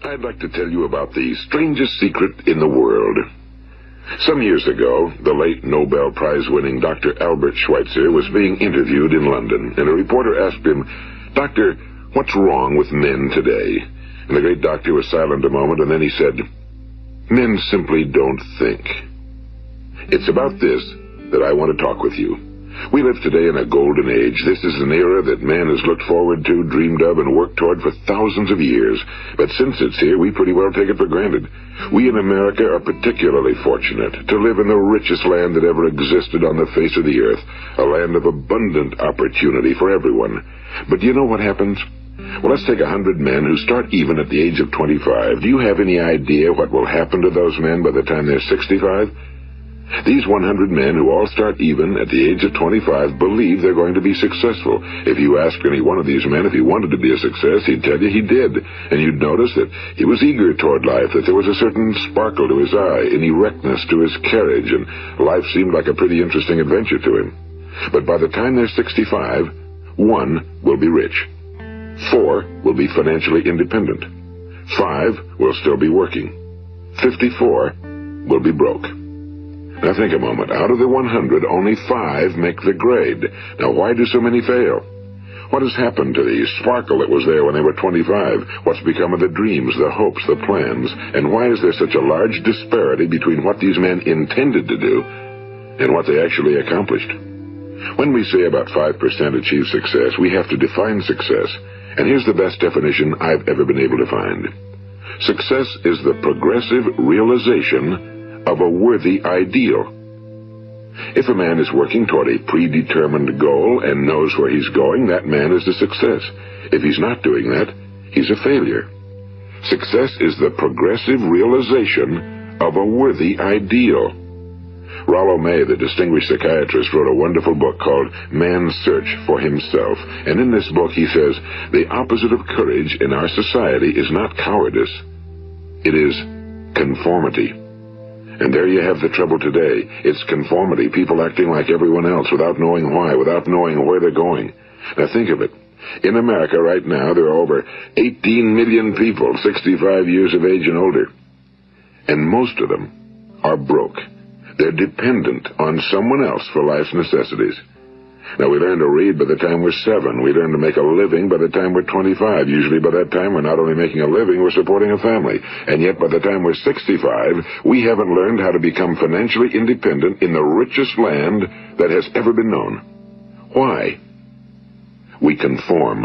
I'd like to tell you about the strangest secret in the world. Some years ago, the late Nobel Prize-winning Dr. Albert Schweitzer was being interviewed in London, and a reporter asked him, "Doctor, what's wrong with men today?" And the great doctor was silent a moment, and then he said, "Men simply don't think." It's about this that I want to talk with you. We live today in a golden age. This is an era that man has looked forward to, dreamed of, and worked toward for thousands of years. But since it's here, we pretty well take it for granted. We in America are particularly fortunate to live in the richest land that ever existed on the face of the earth, a land of abundant opportunity for everyone. But do you know what happens? Well, let's take 100 men who start even at the age of 25. Do you have any idea what will happen to those men by the time they're 65? These 100 men who all start even at the age of 25 believe they're going to be successful. If you ask any one of these men if he wanted to be a success, he'd tell you he did. And you'd notice that he was eager toward life, that there was a certain sparkle to his eye, an erectness to his carriage, and life seemed like a pretty interesting adventure to him. But by the time they're 65, 1 will be rich. 4 will be financially independent. 5 will still be working. 54 will be broke. Now think a moment. Out of the 100, only 5 make the grade. Now why do so many fail? What has happened to the sparkle that was there when they were 25? What's become of the dreams, the hopes, the plans? And why is there such a large disparity between what these men intended to do and what they actually accomplished? When we say about 5% achieve success, we have to define success. And here's the best definition I've ever been able to find. Success is the progressive realization of a worthy ideal. If a man is working toward a predetermined goal and knows where he's going, that man is a success. If he's not doing that, he's a failure. Success is the progressive realization of a worthy ideal. Rollo May, the distinguished psychiatrist, wrote a wonderful book called Man's Search for Himself. And in this book he says, the opposite of courage in our society is not cowardice. It is conformity. And there you have the trouble today. It's conformity, people acting like everyone else without knowing why, without knowing where they're going. Now think of it. In America right now, there are over 18 million people 65 years of age and older. And most of them are broke. They're dependent on someone else for life's necessities. Now, we learn to read by the time we're 7. We learn to make a living by the time we're 25. Usually by that time, we're not only making a living, we're supporting a family. And yet, by the time we're 65, we haven't learned how to become financially independent in the richest land that has ever been known. Why? We conform.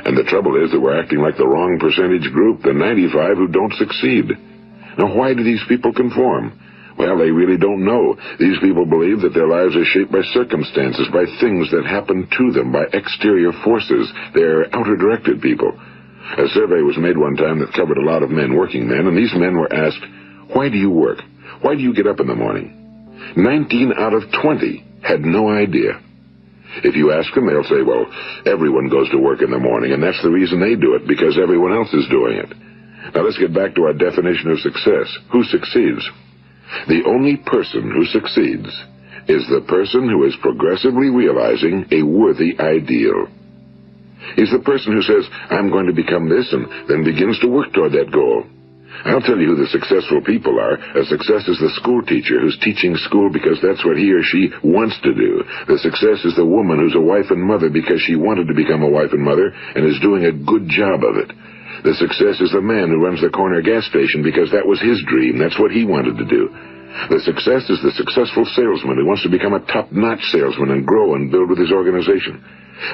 And the trouble is that we're acting like the wrong percentage group, the 95 who don't succeed. Now, why do these people conform? Well, they really don't know. These people believe that their lives are shaped by circumstances, by things that happen to them, by exterior forces. They're outer-directed people. A survey was made one time that covered a lot of men, working men, and these men were asked, "Why do you work? Why do you get up in the morning?" 19 out of 20 had no idea. If you ask them, they'll say, well, everyone goes to work in the morning, and that's the reason they do it, because everyone else is doing it. Now let's get back to our definition of success. Who succeeds? The only person who succeeds is the person who is progressively realizing a worthy ideal. He's the person who says, I'm going to become this, and then begins to work toward that goal. I'll tell you who the successful people are. A success is the school teacher who's teaching school because that's what he or she wants to do. The success is the woman who's a wife and mother because she wanted to become a wife and mother and is doing a good job of it. The success is the man who runs the corner gas station because that was his dream. That's what he wanted to do. The success is the successful salesman who wants to become a top-notch salesman and grow and build with his organization.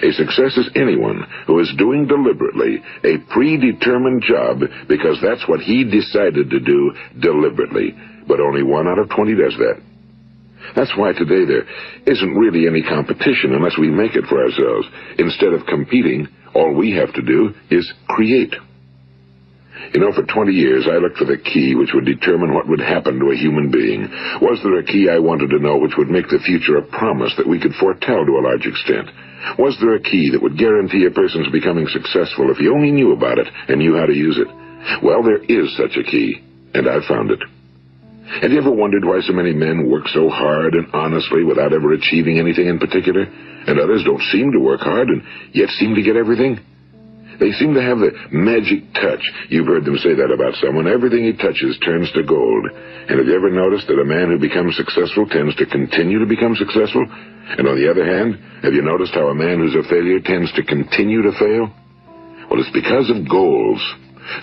A success is anyone who is doing deliberately a predetermined job because that's what he decided to do deliberately. But only 1 out of 20 does that. That's why today there isn't really any competition unless we make it for ourselves. Instead of competing, all we have to do is create. You know, for 20 years, I looked for the key which would determine what would happen to a human being. Was there a key I wanted to know which would make the future a promise that we could foretell to a large extent? Was there a key that would guarantee a person's becoming successful if he only knew about it and knew how to use it? Well, there is such a key, and I've found it. Have you ever wondered why so many men work so hard and honestly without ever achieving anything in particular, and others don't seem to work hard and yet seem to get everything? They seem to have the magic touch. You've heard them say that about someone. Everything he touches turns to gold. And have you ever noticed that a man who becomes successful tends to continue to become successful? And on the other hand, have you noticed how a man who's a failure tends to continue to fail? Well, it's because of goals.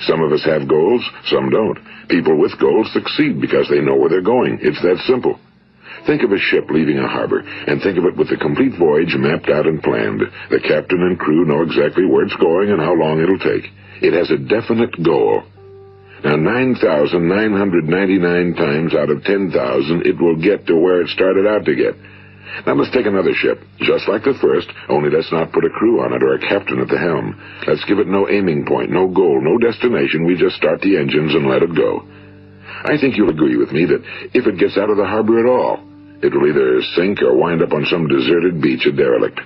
Some of us have goals, some don't. People with goals succeed because they know where they're going. It's that simple. Think of a ship leaving a harbor, and think of it with the complete voyage mapped out and planned. The captain and crew know exactly where it's going and how long it'll take. It has a definite goal. Now, 9,999 times out of 10,000, it will get to where it started out to get. Now, let's take another ship, just like the first, only let's not put a crew on it or a captain at the helm. Let's give it no aiming point, no goal, no destination. We just start the engines and let it go. I think you'll agree with me that if it gets out of the harbor at all, it will either sink or wind up on some deserted beach, a derelict.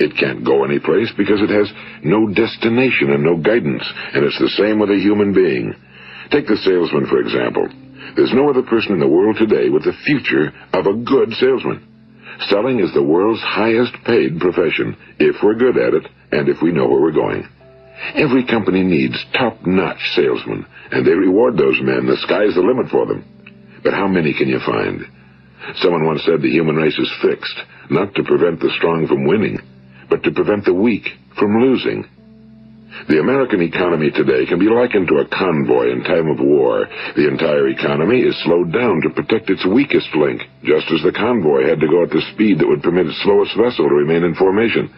It can't go anyplace because it has no destination and no guidance, and it's the same with a human being. Take the salesman, for example. There's no other person in the world today with the future of a good salesman. Selling is the world's highest paid profession, if we're good at it and if we know where we're going. Every company needs top-notch salesmen, and they reward those men. The sky's the limit for them. But how many can you find? Someone once said the human race is fixed, not to prevent the strong from winning, but to prevent the weak from losing. The American economy today can be likened to a convoy in time of war. The entire economy is slowed down to protect its weakest link, just as the convoy had to go at the speed that would permit its slowest vessel to remain in formation.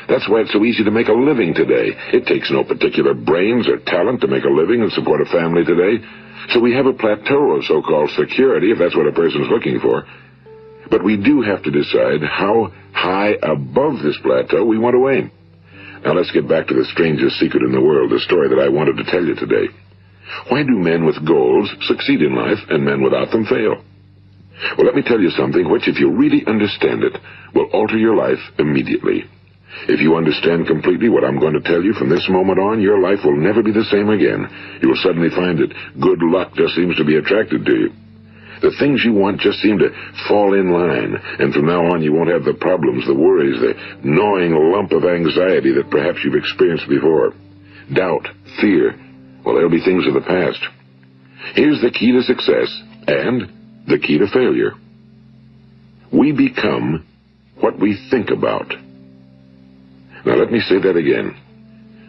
That's why it's so easy to make a living today. It takes no particular brains or talent to make a living and support a family today. So we have a plateau of so-called security, if that's what a person's looking for. But we do have to decide how high above this plateau we want to aim. Now let's get back to the strangest secret in the world, the story that I wanted to tell you today. Why do men with goals succeed in life and men without them fail? Well, let me tell you something which, if you really understand it, will alter your life immediately. If you understand completely what I'm going to tell you from this moment on, your life will never be the same again. You will suddenly find that good luck just seems to be attracted to you. The things you want just seem to fall in line, and from now on you won't have the problems, the worries, the gnawing lump of anxiety that perhaps you've experienced before. Doubt, fear, well, they'll be things of the past. Here's the key to success and the key to failure. We become what we think about. Now let me say that again.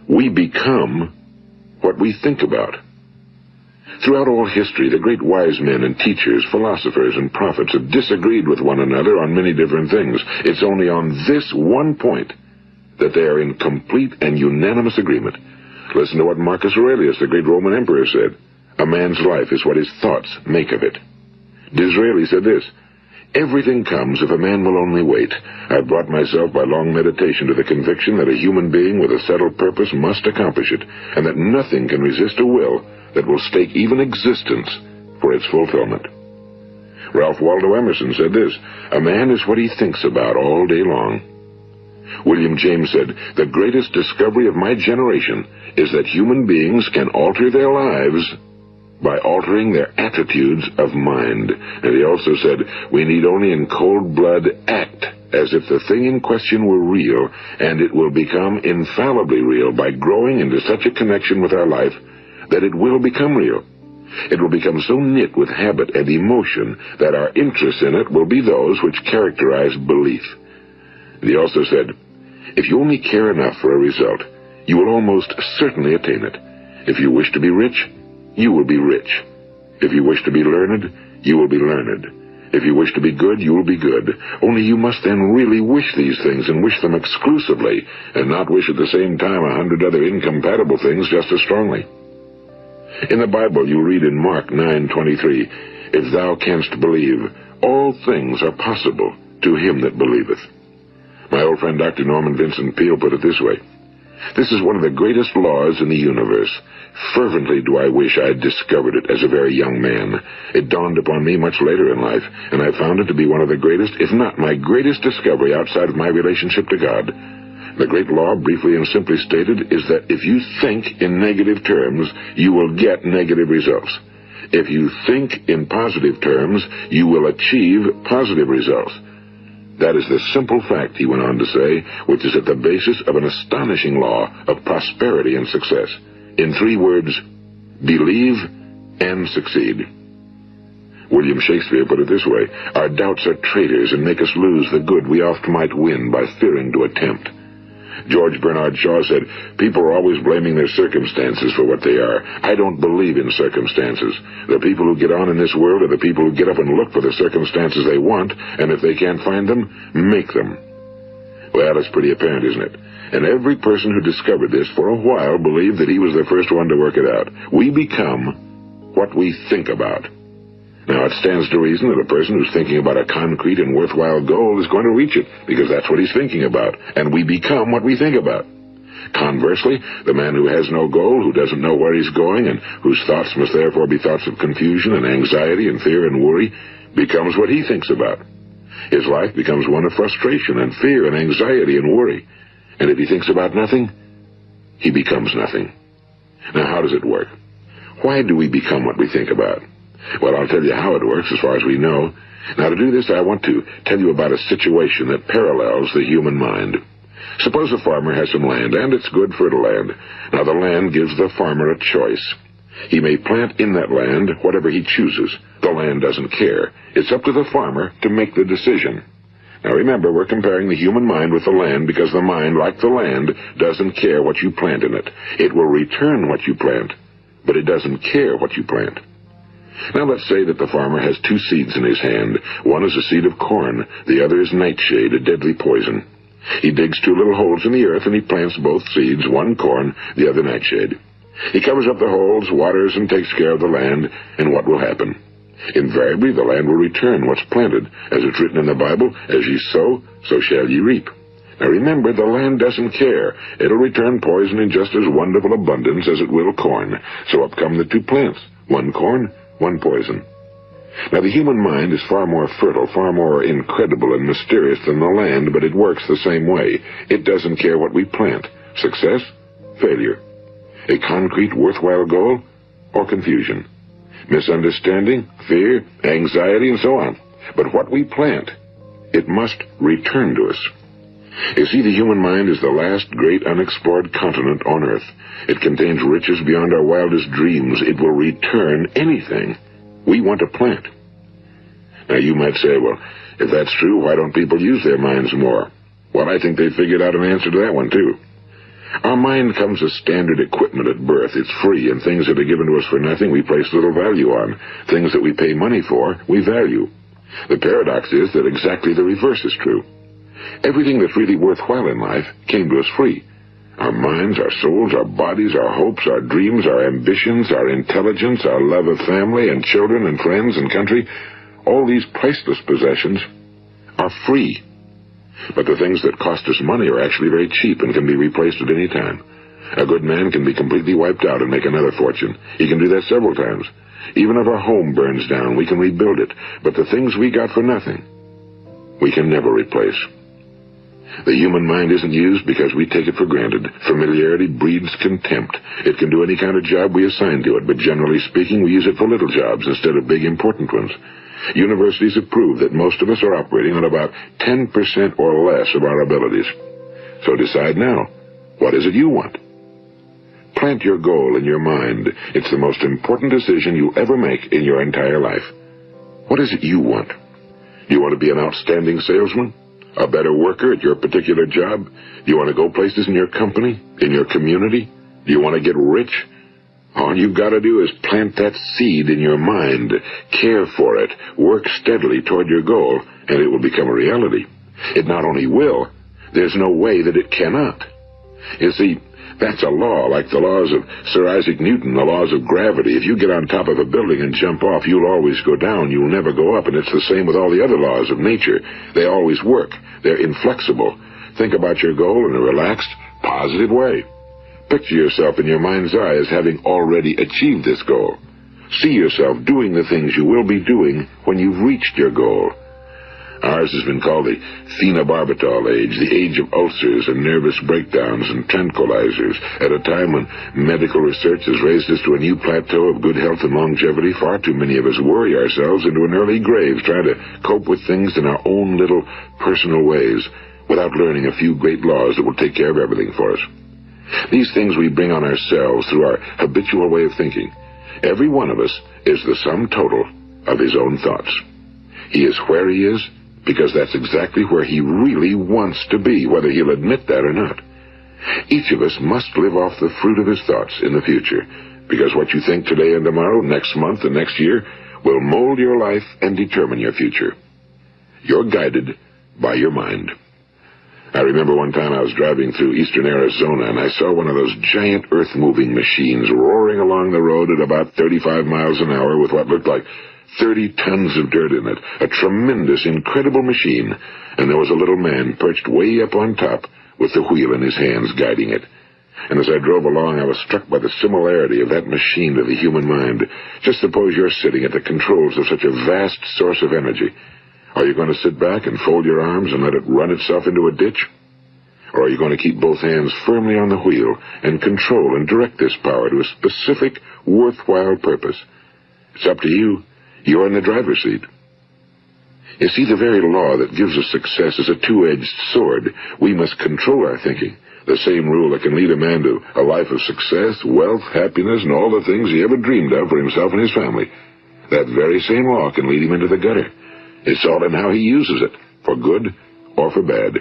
We become what we think about. Throughout all history, the great wise men and teachers, philosophers and prophets have disagreed with one another on many different things. It's only on this one point that they are in complete and unanimous agreement. Listen to what Marcus Aurelius, the great Roman emperor, said. A man's life is what his thoughts make of it. Disraeli said this, everything comes if a man will only wait. I've brought myself by long meditation to the conviction that a human being with a settled purpose must accomplish it, and that nothing can resist a will that will stake even existence for its fulfillment. Ralph Waldo Emerson said this, a man is what he thinks about all day long. William James said, the greatest discovery of my generation is that human beings can alter their lives by altering their attitudes of mind. And he also said, we need only in cold blood act as if the thing in question were real, and it will become infallibly real by growing into such a connection with our life that it will become real. It will become so knit with habit and emotion that our interest in it will be those which characterize belief. And he also said, if you only care enough for a result, you will almost certainly attain it. If you wish to be rich, you will be rich. If you wish to be learned, you will be learned. If you wish to be good, you will be good. Only you must then really wish these things, and wish them exclusively, and not wish at the same time 100 other incompatible things just as strongly. In the Bible, you read in Mark 9:23, if thou canst believe, all things are possible to him that believeth. My old friend Dr. Norman Vincent Peale put it this way, this is one of the greatest laws in the universe. Fervently do I wish I had discovered it as a very young man. It dawned upon me much later in life, and I found it to be one of the greatest, if not my greatest discovery outside of my relationship to God. The great law, briefly and simply stated, is that if you think in negative terms, you will get negative results. If you think in positive terms, you will achieve positive results. That is the simple fact, he went on to say, which is at the basis of an astonishing law of prosperity and success. In 3 words, believe and succeed. William Shakespeare put it this way: our doubts are traitors and make us lose the good we oft might win by fearing to attempt. George Bernard Shaw said, people are always blaming their circumstances for what they are. I don't believe in circumstances. The people who get on in this world are the people who get up and look for the circumstances they want, and if they can't find them, make them. Well, it's pretty apparent, isn't it? And every person who discovered this for a while believed that he was the first one to work it out. We become what we think about. Now, it stands to reason that a person who's thinking about a concrete and worthwhile goal is going to reach it, because that's what he's thinking about, and we become what we think about. Conversely, the man who has no goal, who doesn't know where he's going, and whose thoughts must therefore be thoughts of confusion and anxiety and fear and worry, becomes what he thinks about. His life becomes one of frustration and fear and anxiety and worry. And if he thinks about nothing, he becomes nothing. Now, how does it work? Why do we become what we think about? Well, I'll tell you how it works as far as we know. Now, to do this, I want to tell you about a situation that parallels the human mind. Suppose a farmer has some land, and it's good fertile land. Now, the land gives the farmer a choice. He may plant in that land whatever he chooses. The land doesn't care. It's up to the farmer to make the decision. Now, remember, we're comparing the human mind with the land because the mind, like the land, doesn't care what you plant in it. It will return what you plant, but it doesn't care what you plant. Now, let's say that the farmer has 2 seeds in his hand. One is a seed of corn. The other is nightshade, a deadly poison. He digs 2 little holes in the earth, and he plants both seeds, one corn, the other nightshade. He covers up the holes, waters, and takes care of the land, and what will happen? Invariably, the land will return what's planted. As it's written in the Bible, as ye sow, so shall ye reap. Now remember, the land doesn't care. It'll return poison in just as wonderful abundance as it will corn. So up come the 2 plants, one corn, one poison. Now, the human mind is far more fertile, far more incredible and mysterious than the land, but it works the same way. It doesn't care what we plant. Success, failure. A concrete, worthwhile goal, or confusion. Misunderstanding, fear, anxiety, and so on. But what we plant, it must return to us. You see, the human mind is the last great unexplored continent on Earth. It contains riches beyond our wildest dreams. It will return anything we want to plant. Now, you might say, well, if that's true, why don't people use their minds more? Well, I think they figured out an answer to that one, too. Our mind comes as standard equipment at birth. It's free, and things that are given to us for nothing we place little value on. Things that we pay money for, we value. The paradox is that exactly the reverse is true. Everything that's really worthwhile in life came to us free. Our minds, our souls, our bodies, our hopes, our dreams, our ambitions, our intelligence, our love of family and children and friends and country, all these priceless possessions are free. But the things that cost us money are actually very cheap and can be replaced at any time. A good man can be completely wiped out and make another fortune. He can do that several times. Even if our home burns down, we can rebuild it. But the things we got for nothing, we can never replace. The human mind isn't used because we take it for granted. Familiarity breeds contempt. It can do any kind of job we assign to it, but generally speaking, we use it for little jobs instead of big, important ones. Universities have proved that most of us are operating on about 10% or less of our abilities. So decide now, what is it you want? Plant your goal in your mind. It's the most important decision you'll ever make in your entire life. What is it you want? Do you want to be an outstanding salesman? A better worker at your particular job? Do you want to go places in your company? In your community? Do you want to get rich? All you've got to do is plant that seed in your mind, care for it, work steadily toward your goal, and it will become a reality. It not only will, there's no way that it cannot. You see, that's a law, like the laws of Sir Isaac Newton, the laws of gravity. If you get on top of a building and jump off, you'll always go down. You'll never go up, and it's the same with all the other laws of nature. They always work. They're inflexible. Think about your goal in a relaxed, positive way. Picture yourself in your mind's eye as having already achieved this goal. See yourself doing the things you will be doing when you've reached your goal. Ours has been called the phenobarbital age, the age of ulcers and nervous breakdowns and tranquilizers, at a time when medical research has raised us to a new plateau of good health and longevity. Far too many of us worry ourselves into an early grave trying to cope with things in our own little personal ways without learning a few great laws that will take care of everything for us. These things we bring on ourselves through our habitual way of thinking. Every one of us is the sum total of his own thoughts. He is where he is because that's exactly where he really wants to be, whether he'll admit that or not. Each of us must live off the fruit of his thoughts in the future, because what you think today and tomorrow, next month and next year, will mold your life and determine your future. You're guided by your mind. I remember one time I was driving through eastern Arizona, and I saw one of those giant earth-moving machines roaring along the road at about 35 miles an hour with what looked like 30 tons of dirt in it, a tremendous, incredible machine, and there was a little man perched way up on top with the wheel in his hands guiding it. And as I drove along, I was struck by the similarity of that machine to the human mind. Just suppose you're sitting at the controls of such a vast source of energy. Are you going to sit back and fold your arms and let it run itself into a ditch? Or are you going to keep both hands firmly on the wheel and control and direct this power to a specific, worthwhile purpose? It's up to you. You're in the driver's seat. You see, the very law that gives us success is a two-edged sword. We must control our thinking. The same rule that can lead a man to a life of success, wealth, happiness, and all the things he ever dreamed of for himself and his family. That very same law can lead him into the gutter. It's all in how he uses it, for good or for bad.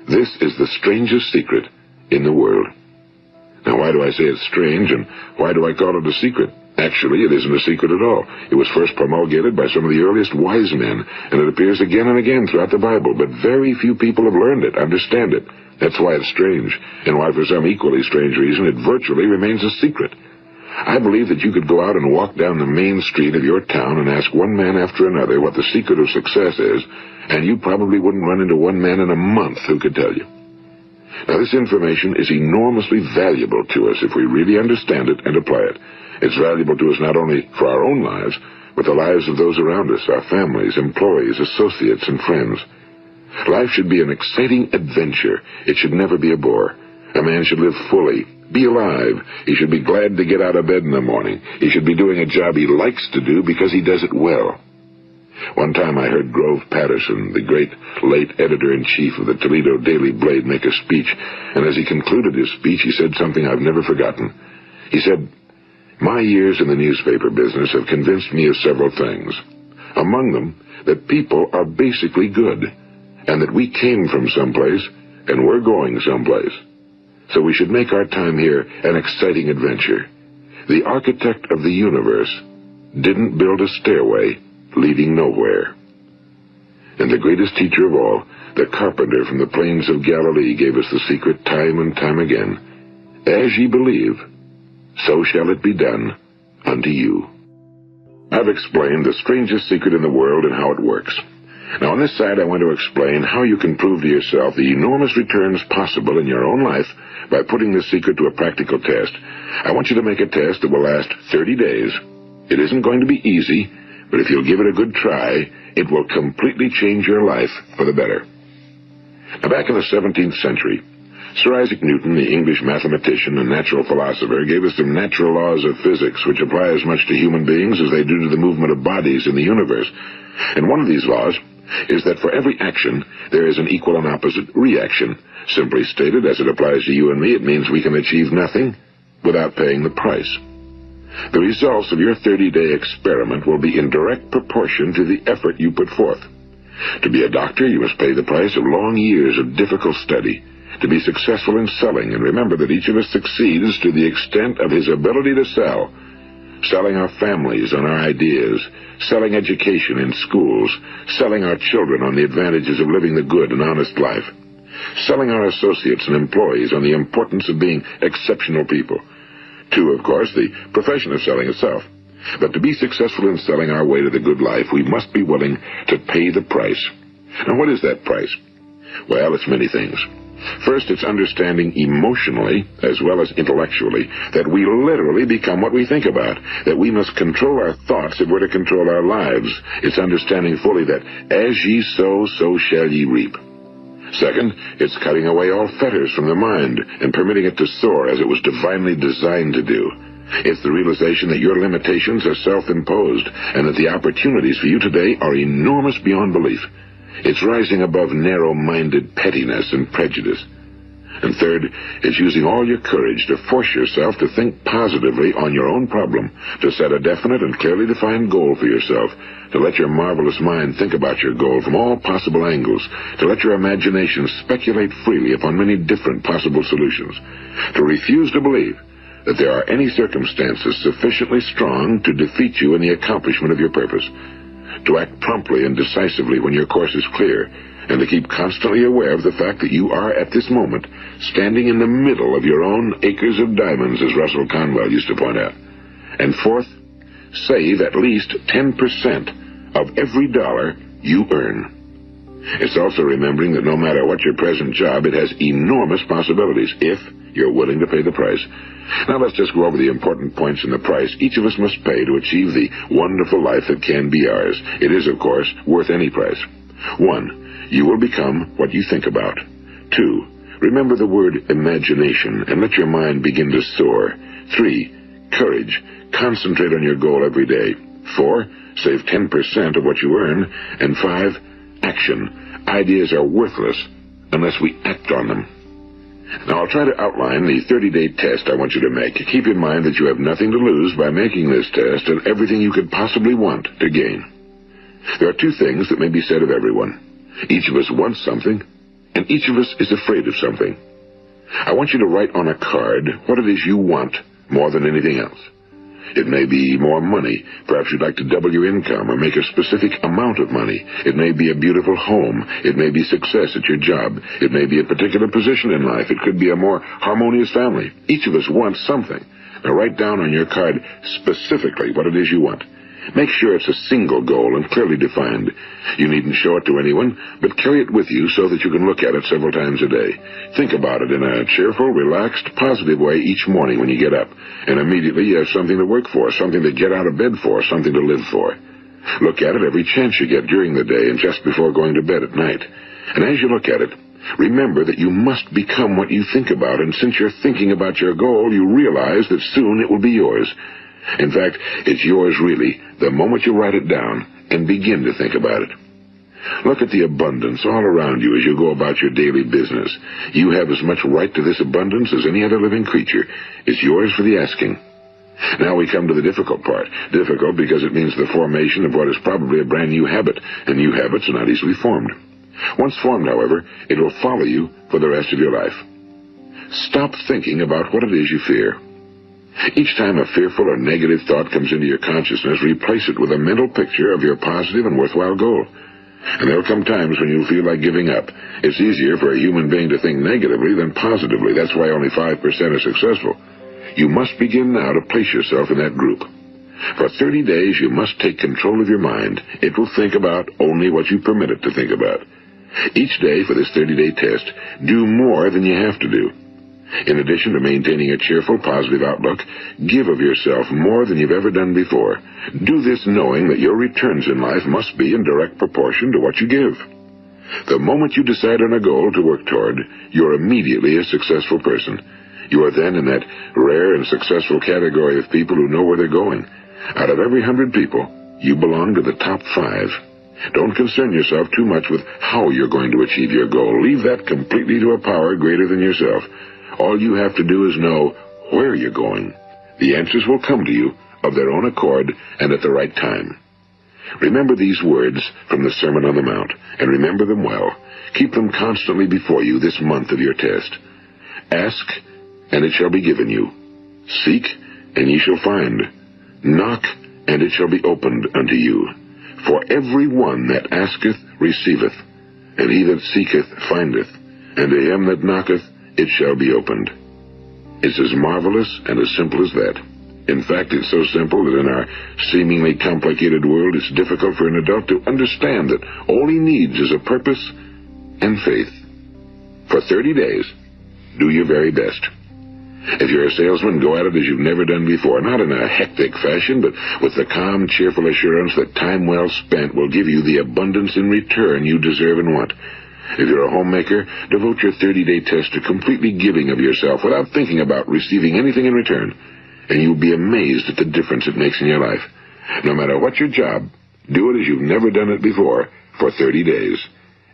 This is the strangest secret in the world. Now, why do I say it's strange, and why do I call it a secret? Actually, it isn't a secret at all. It was first promulgated by some of the earliest wise men, and it appears again and again throughout the Bible, but very few people have learned it, understand it. That's why it's strange, and why for some equally strange reason it virtually remains a secret. I believe that you could go out and walk down the main street of your town and ask one man after another what the secret of success is, and you probably wouldn't run into one man in a month who could tell you. Now, this information is enormously valuable to us if we really understand it and apply it. It's valuable to us not only for our own lives, but the lives of those around us, our families, employees, associates, and friends. Life should be an exciting adventure. It should never be a bore. A man should live fully, be alive. He should be glad to get out of bed in the morning. He should be doing a job he likes to do because he does it well. One time I heard Grove Patterson, the great late editor-in-chief of the Toledo Daily Blade, make a speech, and as he concluded his speech, he said something I've never forgotten. He said, "My years in the newspaper business have convinced me of several things. Among them, that people are basically good, and that we came from someplace, and we're going someplace. So we should make our time here an exciting adventure. The architect of the universe didn't build a stairway leading nowhere." And the greatest teacher of all, the carpenter from the plains of Galilee, gave us the secret time and time again. As ye believe, so shall it be done unto you. I've explained the strangest secret in the world and how it works. Now, on this side, I want to explain how you can prove to yourself the enormous returns possible in your own life by putting this secret to a practical test. I want you to make a test that will last 30 days. It isn't going to be easy, but if you'll give it a good try, it will completely change your life for the better. Now, back in the 17th century, Sir Isaac Newton, the English mathematician and natural philosopher, gave us some natural laws of physics which apply as much to human beings as they do to the movement of bodies in the universe. And one of these laws is that for every action, there is an equal and opposite reaction. Simply stated, as it applies to you and me, it means we can achieve nothing without paying the price. The results of your 30-day experiment will be in direct proportion to the effort you put forth. To be a doctor, you must pay the price of long years of difficult study. To be successful in selling, and remember that each of us succeeds to the extent of his ability to sell. Selling our families on our ideas, selling education in schools, selling our children on the advantages of living the good and honest life, selling our associates and employees on the importance of being exceptional people. To, of course, the profession of selling itself. But to be successful in selling our way to the good life, we must be willing to pay the price. Now, what is that price? Well, it's many things. First, it's understanding emotionally, as well as intellectually, that we literally become what we think about, that we must control our thoughts if we're to control our lives. It's understanding fully that as ye sow, so shall ye reap. Second, it's cutting away all fetters from the mind and permitting it to soar as it was divinely designed to do. It's the realization that your limitations are self-imposed and that the opportunities for you today are enormous beyond belief. It's rising above narrow-minded pettiness and prejudice. And third, it's using all your courage to force yourself to think positively on your own problem, to set a definite and clearly defined goal for yourself, to let your marvelous mind think about your goal from all possible angles, to let your imagination speculate freely upon many different possible solutions, to refuse to believe that there are any circumstances sufficiently strong to defeat you in the accomplishment of your purpose, to act promptly and decisively when your course is clear, and to keep constantly aware of the fact that you are, at this moment, standing in the middle of your own acres of diamonds, as Russell Conwell used to point out. And fourth, save at least 10% of every dollar you earn. It's also remembering that no matter what your present job, it has enormous possibilities if you're willing to pay the price. Now let's just go over the important points in the price each of us must pay to achieve the wonderful life that can be ours. It is, of course, worth any price. 1. You will become what you think about. 2. Remember the word imagination and let your mind begin to soar. 3. Courage. Concentrate on your goal every day. 4. Save 10% of what you earn. And 5. Action. Ideas are worthless unless we act on them. Now, I'll try to outline the 30-day test I want you to make. Keep in mind that you have nothing to lose by making this test and everything you could possibly want to gain. There are two things that may be said of everyone. Each of us wants something, and each of us is afraid of something. I want you to write on a card what it is you want more than anything else. It may be more money. Perhaps you'd like to double your income or make a specific amount of money. It may be a beautiful home. It may be success at your job. It may be a particular position in life. It could be a more harmonious family. Each of us wants something. Now write down on your card specifically what it is you want. Make sure it's a single goal and clearly defined. You needn't show it to anyone, but carry it with you so that you can look at it several times a day. Think about it in a cheerful, relaxed, positive way each morning when you get up. And immediately you have something to work for, something to get out of bed for, something to live for. Look at it every chance you get during the day and just before going to bed at night. And as you look at it, remember that you must become what you think about, and since you're thinking about your goal, you realize that soon it will be yours. In fact, it's yours really, the moment you write it down and begin to think about it. Look at the abundance all around you as you go about your daily business. You have as much right to this abundance as any other living creature. It's yours for the asking. Now we come to the difficult part. Difficult because it means the formation of what is probably a brand new habit, and new habits are not easily formed. Once formed, however, it will follow you for the rest of your life. Stop thinking about what it is you fear. Each time a fearful or negative thought comes into your consciousness, replace it with a mental picture of your positive and worthwhile goal. And there will come times when you'll feel like giving up. It's easier for a human being to think negatively than positively. That's why only 5% are successful. You must begin now to place yourself in that group. For 30 days, you must take control of your mind. It will think about only what you permit it to think about. Each day for this 30-day test, do more than you have to do. In addition to maintaining a cheerful, positive outlook, give of yourself more than you've ever done before. Do this knowing that your returns in life must be in direct proportion to what you give. The moment you decide on a goal to work toward, you're immediately a successful person. You are then in that rare and successful category of people who know where they're going. Out of every 100 people, you belong to the top 5. Don't concern yourself too much with how you're going to achieve your goal. Leave that completely to a power greater than yourself. All you have to do is know where you're going. The answers will come to you of their own accord and at the right time. Remember these words from the Sermon on the Mount, and remember them well. Keep them constantly before you this month of your test. Ask, and it shall be given you. Seek, and ye shall find. Knock, and it shall be opened unto you. For every one that asketh receiveth, and he that seeketh findeth, and to him that knocketh it shall be opened. It's as marvelous and as simple as that. In fact, it's so simple that in our seemingly complicated world, it's difficult for an adult to understand that all he needs is a purpose and faith. For 30 days, do your very best. If you're a salesman, go at it as you've never done before, not in a hectic fashion, but with the calm, cheerful assurance that time well spent will give you the abundance in return you deserve and want. If you're a homemaker, devote your 30-day test to completely giving of yourself without thinking about receiving anything in return, and you'll be amazed at the difference it makes in your life. No matter what your job, do it as you've never done it before for 30 days.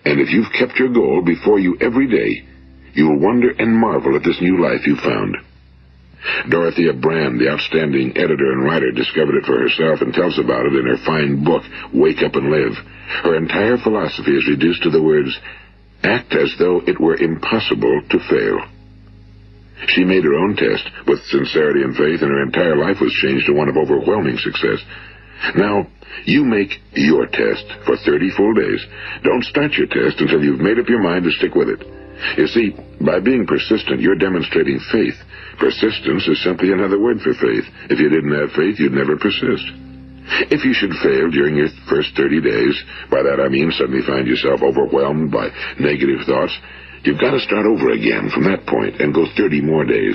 And if you've kept your goal before you every day, you'll wonder and marvel at this new life you've found. Dorothea Brand, the outstanding editor and writer, discovered it for herself and tells about it in her fine book, Wake Up and Live. Her entire philosophy is reduced to the words, act as though it were impossible to fail. She made her own test with sincerity and faith, and her entire life was changed to one of overwhelming success. Now, you make your test for 30 full days. Don't start your test until you've made up your mind to stick with it. You see, by being persistent, you're demonstrating faith. Persistence is simply another word for faith. If you didn't have faith, you'd never persist. If you should fail during your first 30 days, by that I mean suddenly find yourself overwhelmed by negative thoughts, you've got to start over again from that point and go 30 more days.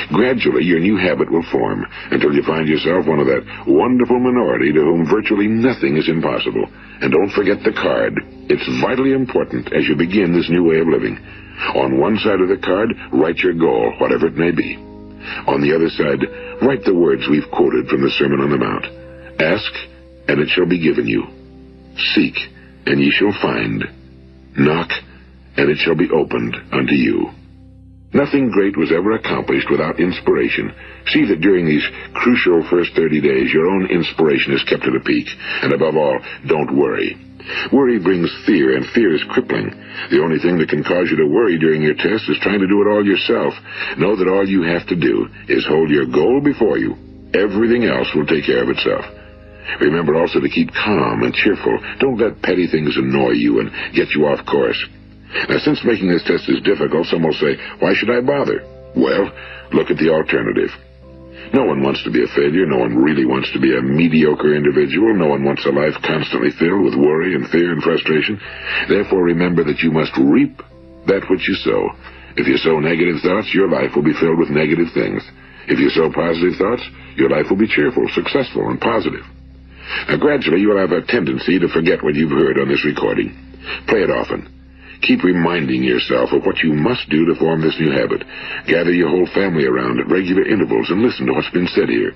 Gradually, your new habit will form until you find yourself one of that wonderful minority to whom virtually nothing is impossible. And don't forget the card. It's vitally important as you begin this new way of living. On one side of the card, write your goal, whatever it may be. On the other side, write the words we've quoted from the Sermon on the Mount. Ask, and it shall be given you. Seek, and ye shall find. Knock, and it shall be opened unto you. Nothing great was ever accomplished without inspiration. See that during these crucial first 30 days, your own inspiration is kept at a peak. And above all, don't worry. Worry brings fear, and fear is crippling. The only thing that can cause you to worry during your test is trying to do it all yourself. Know that all you have to do is hold your goal before you. Everything else will take care of itself. Remember also to keep calm and cheerful. Don't let petty things annoy you and get you off course. Now, since making this test is difficult, some will say, why should I bother? Well, look at the alternative. No one wants to be a failure. No one really wants to be a mediocre individual. No one wants a life constantly filled with worry and fear and frustration. Therefore, remember that you must reap that which you sow. If you sow negative thoughts, your life will be filled with negative things. If you sow positive thoughts, your life will be cheerful, successful, and positive. Now, gradually, you will have a tendency to forget what you've heard on this recording. Play it often. Keep reminding yourself of what you must do to form this new habit. Gather your whole family around at regular intervals and listen to what's been said here.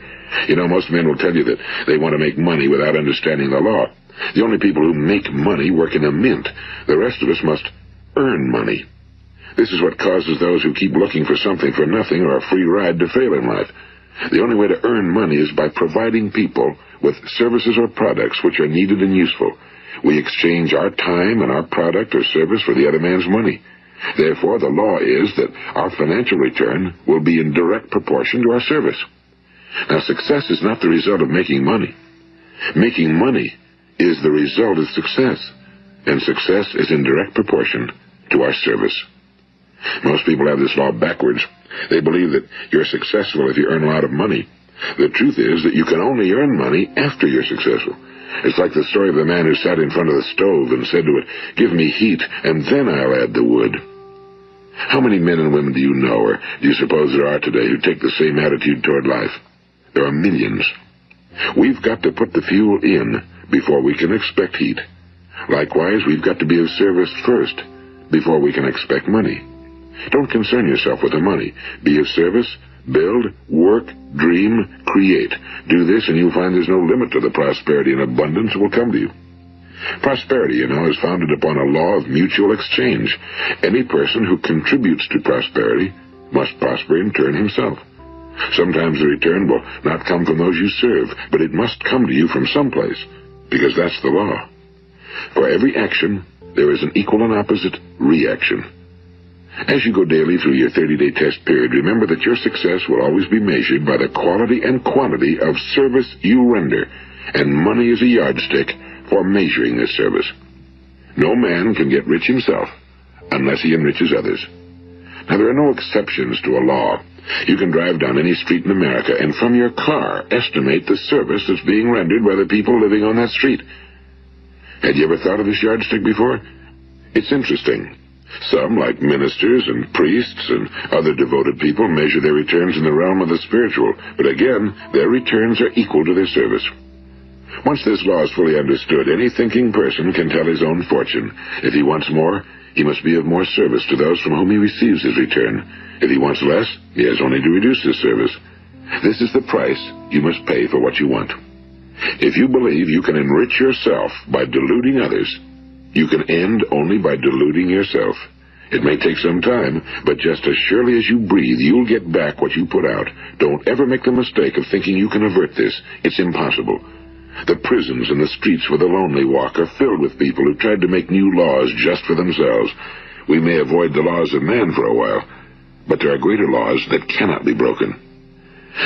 You know, most men will tell you that they want to make money without understanding the law. The only people who make money work in a mint. The rest of us must earn money. This is what causes those who keep looking for something for nothing or a free ride to fail in life. The only way to earn money is by providing people with services or products which are needed and useful. We exchange our time and our product or service for the other man's money. Therefore, the law is that our financial return will be in direct proportion to our service. Now, success is not the result of making money. Making money is the result of success, and success is in direct proportion to our service. Most people have this law backwards. They believe that you're successful if you earn a lot of money. The truth is that you can only earn money after you're successful. It's like the story of the man who sat in front of the stove and said to it, give me heat, and then I'll add the wood. How many men and women do you know, or do you suppose there are today, who take the same attitude toward life? There are millions. We've got to put the fuel in before we can expect heat. Likewise, we've got to be of service first before we can expect money. Don't concern yourself with the money. Be of service, build, work, dream, create. Do this and you'll find there's no limit to the prosperity and abundance that will come to you. Prosperity, you know, is founded upon a law of mutual exchange. Any person who contributes to prosperity must prosper in turn himself. Sometimes the return will not come from those you serve, but it must come to you from someplace, because that's the law. For every action, there is an equal and opposite reaction. As you go daily through your 30-day test period, remember that your success will always be measured by the quality and quantity of service you render, and money is a yardstick for measuring this service. No man can get rich himself unless he enriches others. Now, there are no exceptions to a law. You can drive down any street in America and from your car estimate the service that's being rendered by the people living on that street. Had you ever thought of this yardstick before? It's interesting. Some, like ministers and priests and other devoted people, measure their returns in the realm of the spiritual, but again, their returns are equal to their service. Once this law is fully understood, any thinking person can tell his own fortune. If he wants more, he must be of more service to those from whom he receives his return. If he wants less, he has only to reduce his service. This is the price you must pay for what you want. If you believe you can enrich yourself by deluding others, you can end only by deluding yourself. It may take some time, but just as surely as you breathe, you'll get back what you put out. Don't ever make the mistake of thinking you can avert this. It's impossible. The prisons and the streets where the lonely walk are filled with people who tried to make new laws just for themselves. We may avoid the laws of man for a while, but there are greater laws that cannot be broken.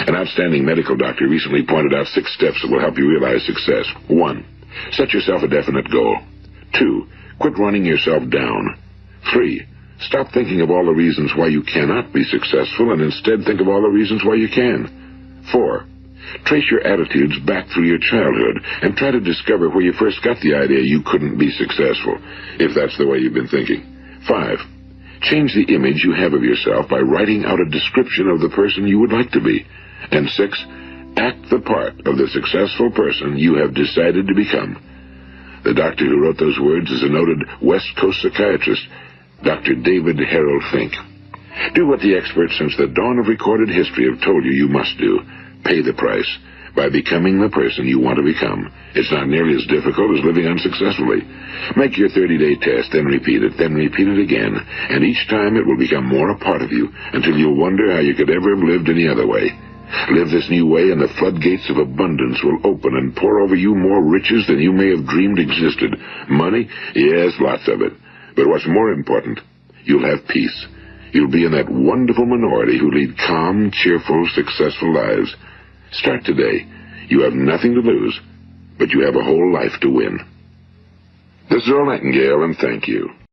An outstanding medical doctor recently pointed out 6 steps that will help you realize success. 1. Set yourself a definite goal. 2. Quit running yourself down. 3. Stop thinking of all the reasons why you cannot be successful and instead think of all the reasons why you can. 4. Trace your attitudes back through your childhood and try to discover where you first got the idea you couldn't be successful, if that's the way you've been thinking. 5. Change the image you have of yourself by writing out a description of the person you would like to be. And 6. Act the part of the successful person you have decided to become. The doctor who wrote those words is a noted West Coast psychiatrist, Dr. David Harold Fink. Do what the experts since the dawn of recorded history have told you must do. Pay the price by becoming the person you want to become. It's not nearly as difficult as living unsuccessfully. Make your 30-day test, then repeat it again, and each time it will become more a part of you until you'll wonder how you could ever have lived any other way. Live this new way, and the floodgates of abundance will open and pour over you more riches than you may have dreamed existed. Money? Yes, lots of it. But what's more important, you'll have peace. You'll be in that wonderful minority who lead calm, cheerful, successful lives. Start today. You have nothing to lose, but you have a whole life to win. This is Earl Nightingale, and thank you.